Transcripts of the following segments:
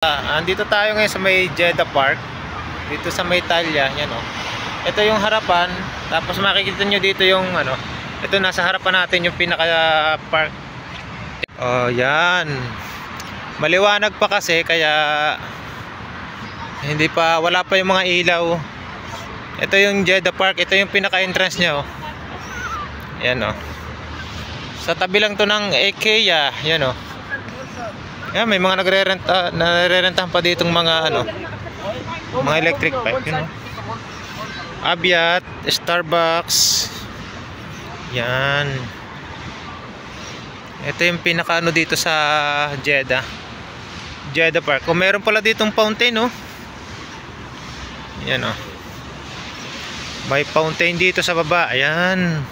Andito tayo ngayon sa may Jeddah Park. Dito sa may Talya, yan oh. Ito yung harapan, tapos makikita nyo dito yung ano. Ito nasa harapan natin yung pinaka park. Oh, yan. Maliwanag pa kasi kaya wala pa yung mga ilaw. Ito yung Jeddah Park, ito yung pinaka entrance niya oh. Yan oh. Sa tabi lang to ng IKEA, yan oh. Yan, may mga nagre-rentahan pa ditong mga ano, mga electric pipe, you know. Aviat, Starbucks. Yan. Ito yung pinaka ano dito sa Jeddah Park. Kung meron pala ditong fountain, oh. Yan, oh. May fountain dito sa baba. Ayan.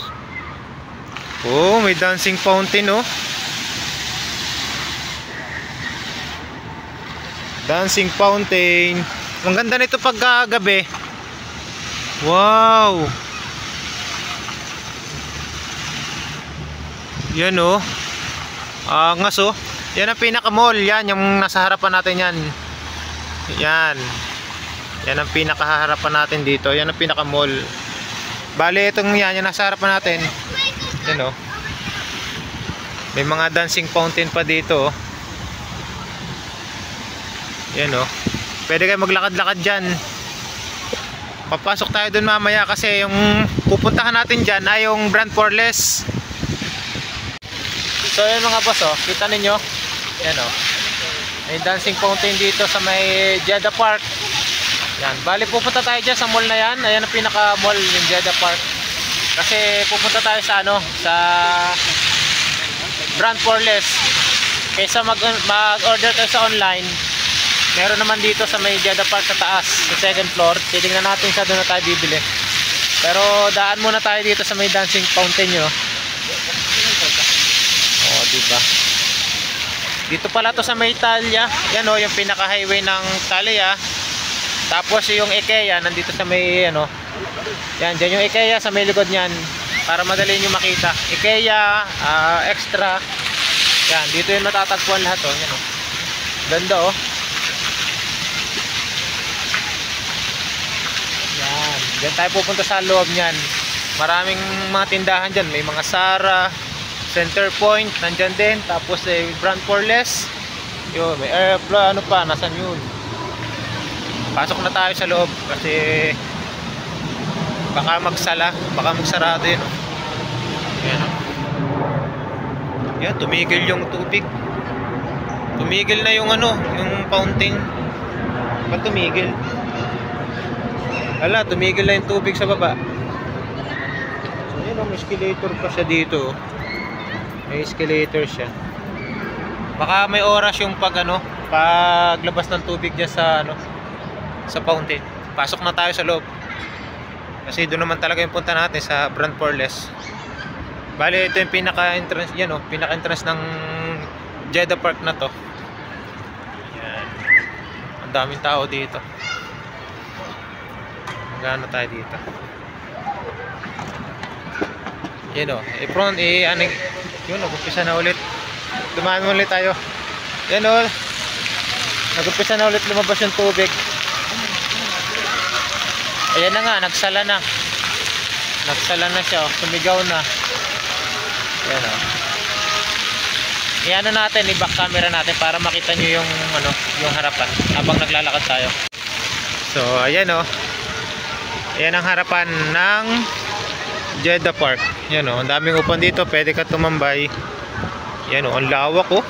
Oh, may dancing fountain, oh. Dancing fountain. Ang ganda nito pag gabi. Wow. Yan oh. Angas oh. Yan ang pinaka mall. Yan yung nasa harapan natin yan. Yan. Yan ang pinaka harapan natin dito. Yan ang pinaka mall. Bale itong yan yung nasa harapan natin. Yan oh. May mga dancing fountain pa dito oh. Yan o. Pwede kayo maglakad-lakad dyan. Papasok tayo dun mamaya kasi yung pupuntahan natin dyan ay yung Brand for Less. So yun mga boss o. Kita ninyo. Yan o. May dancing fountain dito sa may Jeddah Park. Yan. Bali pupunta tayo dyan sa mall na yan. Ayan ang pinaka mall yung Jeddah Park. Kasi pupunta tayo sa ano. Sa Brand for Less. Kaysa mag-order kayo sa online, meron naman dito sa may Jeddah Park sa taas, sa second floor. Titingnan natin sa doon na tayo bibili. Pero daan muna tayo dito sa may dancing fountain nyo. Oh, diba? Dito pala to sa may Talya. Yan o, yung pinaka highway ng Talya. Tapos yung IKEA nandito sa may ano. Yan, dyan yung IKEA sa may likod nyan. Para madali nyo makita. IKEA, extra. Yan, dito yung matatagpuan lahat o. Yan o. Ganda o. Yan, dyan tayo pupunta sa loob nyan. Maraming mga tindahan dyan. May mga Sara, Center Point, nandyan din. Tapos Brand for Less. Yun, may Airpla, ano pa, nasan yun. Pasok na tayo sa loob kasi baka magsarado yun. Yan. Yan, tumigil yung tubig. Tumigil na yung ano, yung fountain. Ba't tumigil? Ala, tumigil na yung tubig sa baba. So yun, may escalator pa siya dito. May escalator siya. Baka may oras yung paglabas ng tubig niya sa sa fountain. Pasok na tayo sa loob. Kasi doon naman talaga yung punta natin sa Brand for Less. Bale, ito yung pinaka-entrance, yan oh, pinaka-entrance ng Jeddah Park na to. Yan. Ang daming tao dito. Gano tayo dito. Yan o. I-front, yun, nag-upisa na ulit. Dumaan ulit tayo. Yan o. Nag-upisa na ulit lumabas yung tubig. Ayan na nga, nagsala na. Nagsala na siya o. Sumigaw na. Yan o. I-ano natin, i-back camera natin para makita nyo yung harapan habang naglalakad tayo. So, ayan o. Ayan ang harapan ng Jeddah Park. Yan o, ang daming upan dito. Pwede ka tumambay. Yan o, ang lawak o.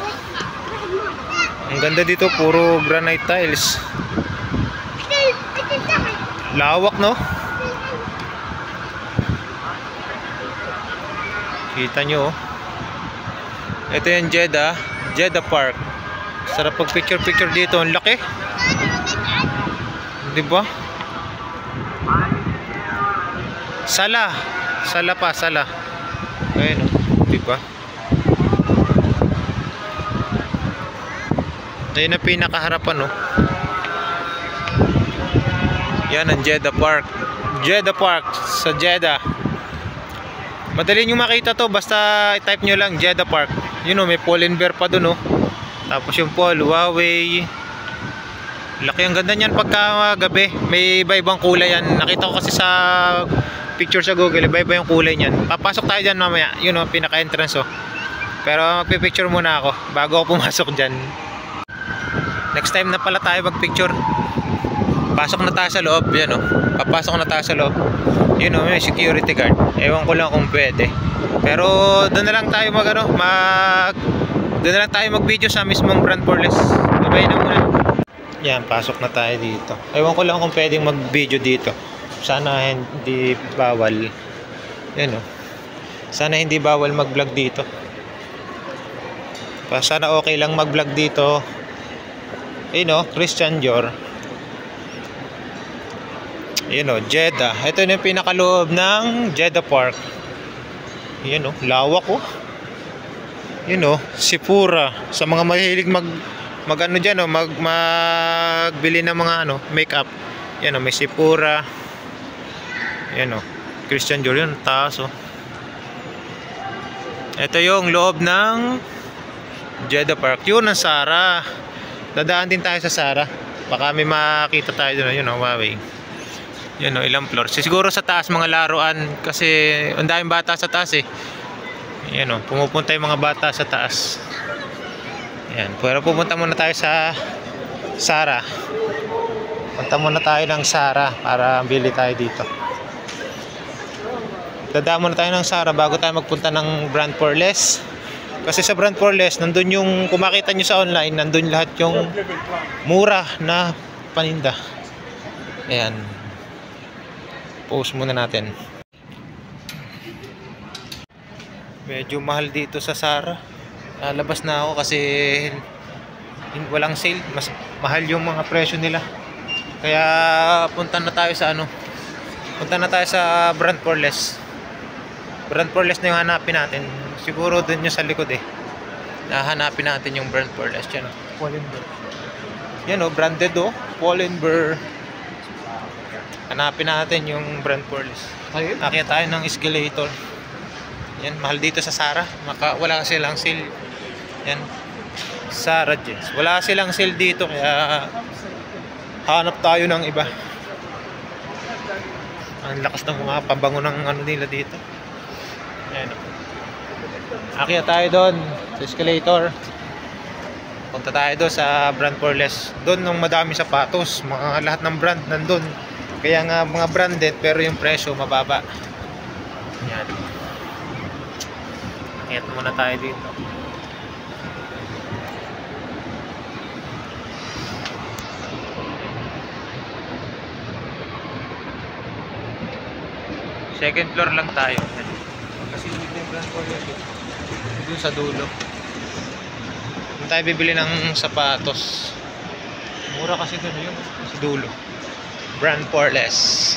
Ang ganda dito, puro granite tiles. Lawak no? Kita nyo o. Ito yung Jeddah Park. Sarap pag picture dito. Ang laki. Diba? Sala pa. Ayun o, diba? Ayun ang pinakaharapan o. Yan ang Jeddah Park. Jeddah Park sa Jeddah. Madali nyo makita to, basta i-type nyo lang Jeddah Park. Yun o, may Pull&Bear pa dun o. Tapos yung Paul, Huawei, Laki, ang ganda niyan pagka gabi. May iba-ibang kulay yan. Nakita ko kasi sa picture sa Google, iba-iba yung kulay niyan. Papasok tayo dyan mamaya. Yun o, pinaka-entrance o. Pero magpipicture muna ako bago ako pumasok dyan. Next time na pala tayo magpicture. Pasok na tayo sa loob. Yan o. Papasok na tayo sa loob. Yun o, may security guard. Ewan ko lang kung pwede. Pero doon na lang tayo doon na lang tayo mag-video sa mismong Brand Portales. Babay na muna. Yan, pasok na tayo dito. Ewan ko lang kung pwedeng mag-video dito. Sana hindi bawal. Yan o. Sana hindi bawal mag-vlog dito. Sana okay lang mag-vlog dito. Ayun o, Christian Dior. Ayun o, Jeddah. Ito na yung pinakaloob ng Jeddah Park. Ayun o, lawak o. Ayun o, Sephora. Sa mga mahilig mag-ano dyan o, magbili ng mga makeup. Ayun o, may Sephora. Ayun o, Christian Dior. Yun, taas o. Ito yung loob ng Jeddah Park. Yun ang Zara. Dadaan din tayo sa Zara. Baka may makita tayo doon. Yun o, Huawei. Yun o, ilang floor. Siguro sa taas mga laruan. Kasi ang daming bata sa taas eh. Yan o, pumupunta yung mga bata sa taas. Yan, pero pupunta muna tayo sa Zara. Punta muna tayo ng Zara para bili tayo dito. Dadaan muna tayo ng Zara bago tayo magpunta ng Brand Portales. Kasi sa Brand Portales, nandun yung, kung makita nyo sa online, nandun lahat yung mura na paninda. Ayan. Post muna natin. Medyo mahal dito sa Zara. Lalabas na ako kasi walang sale. Mas mahal yung mga presyo nila. Kaya punta na tayo sa punta na tayo sa Brand Portales. Brand Portales na yung hanapin natin. Siguro dun yung sa likod eh. Nahanapin natin yung Brand Portales. Yan o, Pull&Bear. Yan o, branded o, Pull&Bear. Hanapin natin yung Brand Portales. Nakita tayo ng escalator. Yan, mahal dito sa Zara. Wala silang sale. Yan, Zara jeans. Wala silang sale dito kaya hanap tayo ng iba. Ang lakas ng mga pabango ng nila dito. Yan. Akyat tayo doon sa escalator. Punta tayo doon sa Brand Portales. Doon nung madami sapatos, mga lahat ng brand nandun. Kaya nga mga branded pero yung presyo mababa. Yan. Akyat muna tayo dito. Second floor lang tayo. Kasi yung Brand Portales doon sa dulo. Doon tayo bibili ng sapatos. Mura kasi doon yun sa dulo. Brand Portales.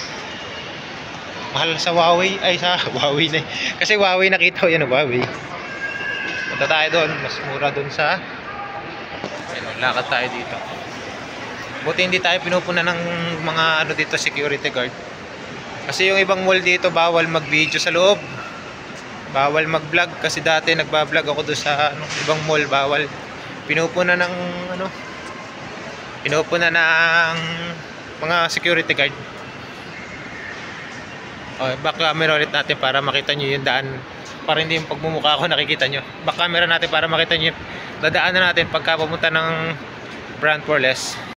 Mahal sa Huawei. Ay, sa Huawei na. Kasi Huawei nakita ko yan. Huawei. Punta tayo doon. Mas mura doon sa lakad tayo dito. Buti hindi tayo pinupuna ng mga dito security guard. Kasi yung ibang mall dito bawal mag-video sa loob. Bawal mag-vlog. Kasi dati nagba-vlog ako doon sa ibang mall. Bawal. Pinupuna ng pinupuna ng mga security guard. Okay, back camera ulit natin para makita nyo yung daan. Para hindi yung pagmumukha ko nakikita nyo. Back camera natin para makita nyo yung dadaanan natin pagka pumunta ng Brand Portales.